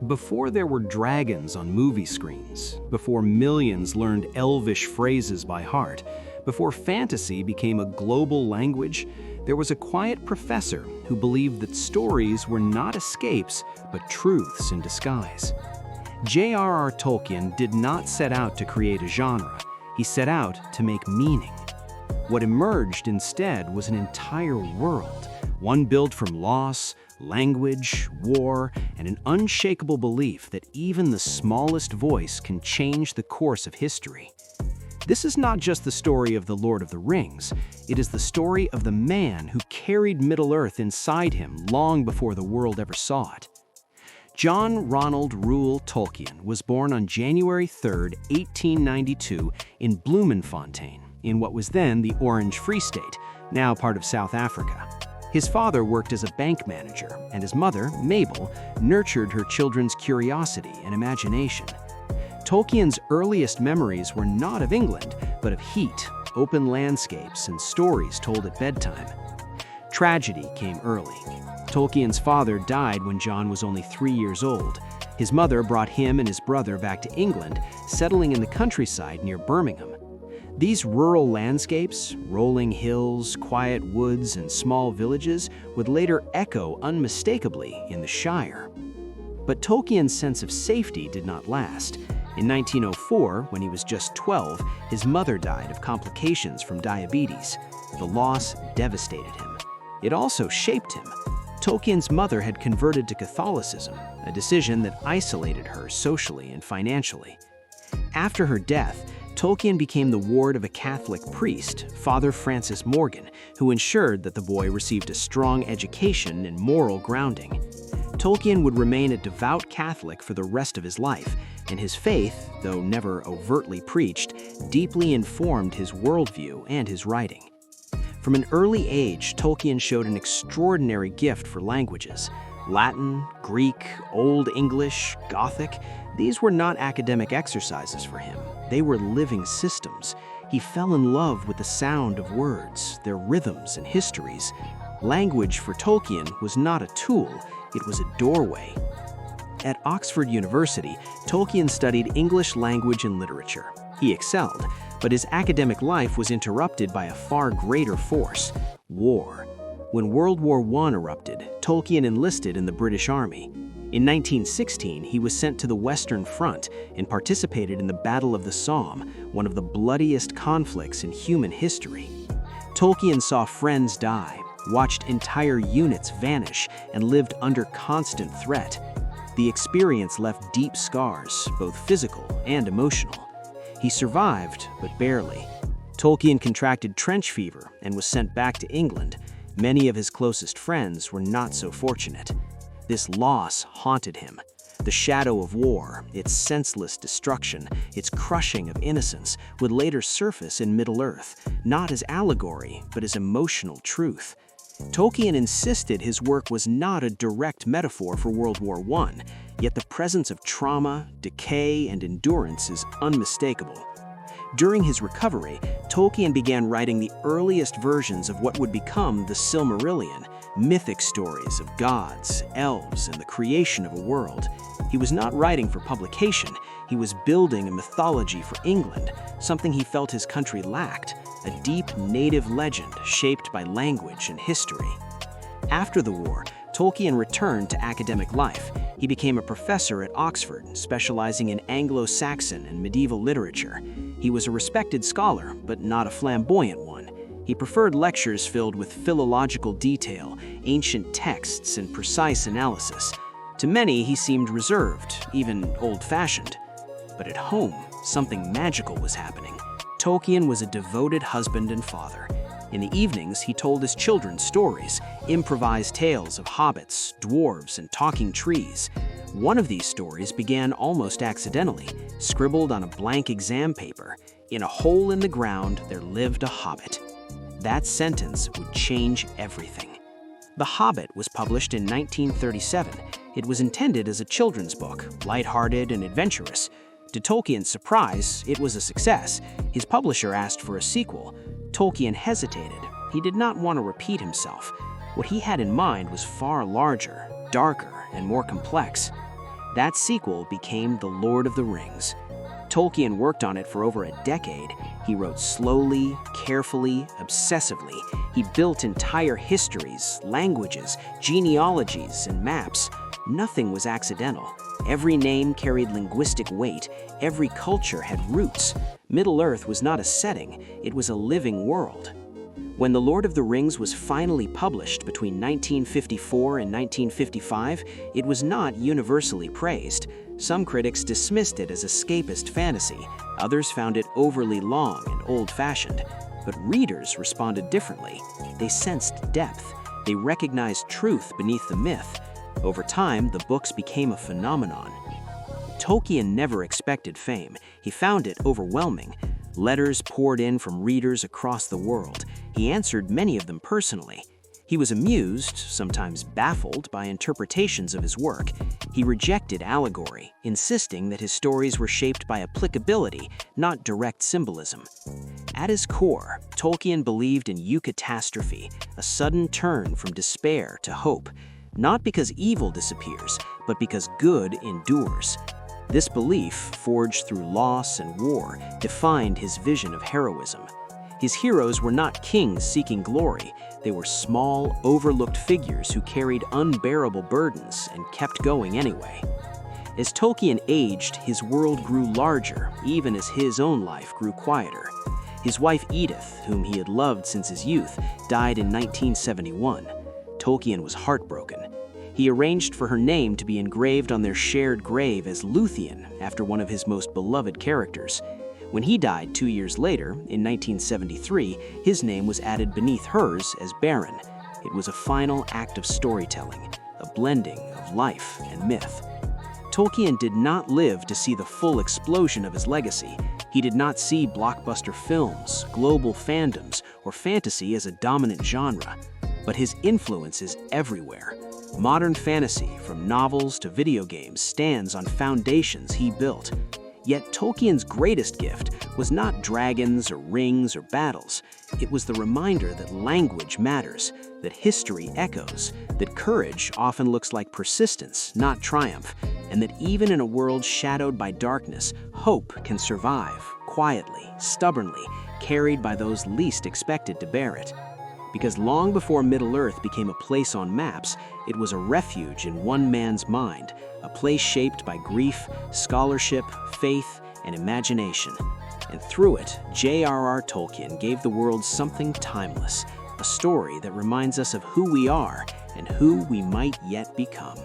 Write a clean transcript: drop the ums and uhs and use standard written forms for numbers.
Before there were dragons on movie screens, before millions learned elvish phrases by heart, before fantasy became a global language, there was a quiet professor who believed that stories were not escapes, but truths in disguise. J.R.R. Tolkien did not set out to create a genre. He set out to make meaning. What emerged instead was an entire world, one built from loss, language, war, and an unshakable belief that even the smallest voice can change the course of history. This is not just the story of the Lord of the Rings, it is the story of the man who carried Middle-earth inside him long before the world ever saw it. John Ronald Reuel Tolkien was born on January 3, 1892 in Bloemfontein, in what was then the Orange Free State, now part of South Africa. His father worked as a bank manager, and his mother, Mabel, nurtured her children's curiosity and imagination. Tolkien's earliest memories were not of England, but of heat, open landscapes, and stories told at bedtime. Tragedy came early. Tolkien's father died when John was only 3 years old. His mother brought him and his brother back to England, settling in the countryside near Birmingham. These rural landscapes, rolling hills, quiet woods, and small villages would later echo unmistakably in the Shire. But Tolkien's sense of safety did not last. In 1904, when he was just 12, his mother died of complications from diabetes. The loss devastated him. It also shaped him. Tolkien's mother had converted to Catholicism, a decision that isolated her socially and financially. After her death, Tolkien became the ward of a Catholic priest, Father Francis Morgan, who ensured that the boy received a strong education and moral grounding. Tolkien would remain a devout Catholic for the rest of his life, and his faith, though never overtly preached, deeply informed his worldview and his writing. From an early age, Tolkien showed an extraordinary gift for languages. Latin, Greek, Old English, Gothic, these were not academic exercises for him. They were living systems. He fell in love with the sound of words, their rhythms and histories. Language for Tolkien was not a tool, it was a doorway. At Oxford University, Tolkien studied English language and literature. He excelled, but his academic life was interrupted by a far greater force: war. When World War I erupted, Tolkien enlisted in the British Army. In 1916, he was sent to the Western Front and participated in the Battle of the Somme, one of the bloodiest conflicts in human history. Tolkien saw friends die, watched entire units vanish, and lived under constant threat. The experience left deep scars, both physical and emotional. He survived, but barely. Tolkien contracted trench fever and was sent back to England. Many of his closest friends were not so fortunate. This loss haunted him. The shadow of war, its senseless destruction, its crushing of innocence, would later surface in Middle-earth, not as allegory, but as emotional truth. Tolkien insisted his work was not a direct metaphor for World War I, yet the presence of trauma, decay, and endurance is unmistakable. During his recovery, Tolkien began writing the earliest versions of what would become the Silmarillion, mythic stories of gods, elves, and the creation of a world. He was not writing for publication, he was building a mythology for England, something he felt his country lacked, a deep native legend shaped by language and history. After the war, Tolkien returned to academic life. He became a professor at Oxford, specializing in Anglo-Saxon and medieval literature. He was a respected scholar, but not a flamboyant one. He preferred lectures filled with philological detail, ancient texts, and precise analysis. To many, he seemed reserved, even old-fashioned. But at home, something magical was happening. Tolkien was a devoted husband and father. In the evenings, he told his children stories, improvised tales of hobbits, dwarves, and talking trees. One of these stories began almost accidentally, scribbled on a blank exam paper. "In a hole in the ground, there lived a hobbit." That sentence would change everything. The Hobbit was published in 1937. It was intended as a children's book, lighthearted and adventurous. To Tolkien's surprise, it was a success. His publisher asked for a sequel. Tolkien hesitated. He did not want to repeat himself. What he had in mind was far larger, darker, and more complex. That sequel became The Lord of the Rings. Tolkien worked on it for over a decade. He wrote slowly, carefully, obsessively. He built entire histories, languages, genealogies, and maps. Nothing was accidental. Every name carried linguistic weight. Every culture had roots. Middle-earth was not a setting, it was a living world. When The Lord of the Rings was finally published between 1954 and 1955, it was not universally praised. Some critics dismissed it as escapist fantasy, others found it overly long and old-fashioned. But readers responded differently. They sensed depth. They recognized truth beneath the myth. Over time, the books became a phenomenon. Tolkien never expected fame. He found it overwhelming. Letters poured in from readers across the world. He answered many of them personally. He was amused, sometimes baffled, by interpretations of his work. He rejected allegory, insisting that his stories were shaped by applicability, not direct symbolism. At his core, Tolkien believed in eucatastrophe, a sudden turn from despair to hope, not because evil disappears, but because good endures. This belief, forged through loss and war, defined his vision of heroism. His heroes were not kings seeking glory. They were small, overlooked figures who carried unbearable burdens and kept going anyway. As Tolkien aged, his world grew larger, even as his own life grew quieter. His wife Edith, whom he had loved since his youth, died in 1971. Tolkien was heartbroken. He arranged for her name to be engraved on their shared grave as Luthien, after one of his most beloved characters. When he died 2 years later, in 1973, his name was added beneath hers as Beren. It was a final act of storytelling, a blending of life and myth. Tolkien did not live to see the full explosion of his legacy. He did not see blockbuster films, global fandoms, or fantasy as a dominant genre. But his influence is everywhere. Modern fantasy, from novels to video games, stands on foundations he built. Yet Tolkien's greatest gift was not dragons or rings or battles. It was the reminder that language matters, that history echoes, that courage often looks like persistence, not triumph, and that even in a world shadowed by darkness, hope can survive, quietly, stubbornly, carried by those least expected to bear it. Because long before Middle-earth became a place on maps, it was a refuge in one man's mind, a place shaped by grief, scholarship, faith, and imagination. And through it, J.R.R. Tolkien gave the world something timeless, a story that reminds us of who we are and who we might yet become.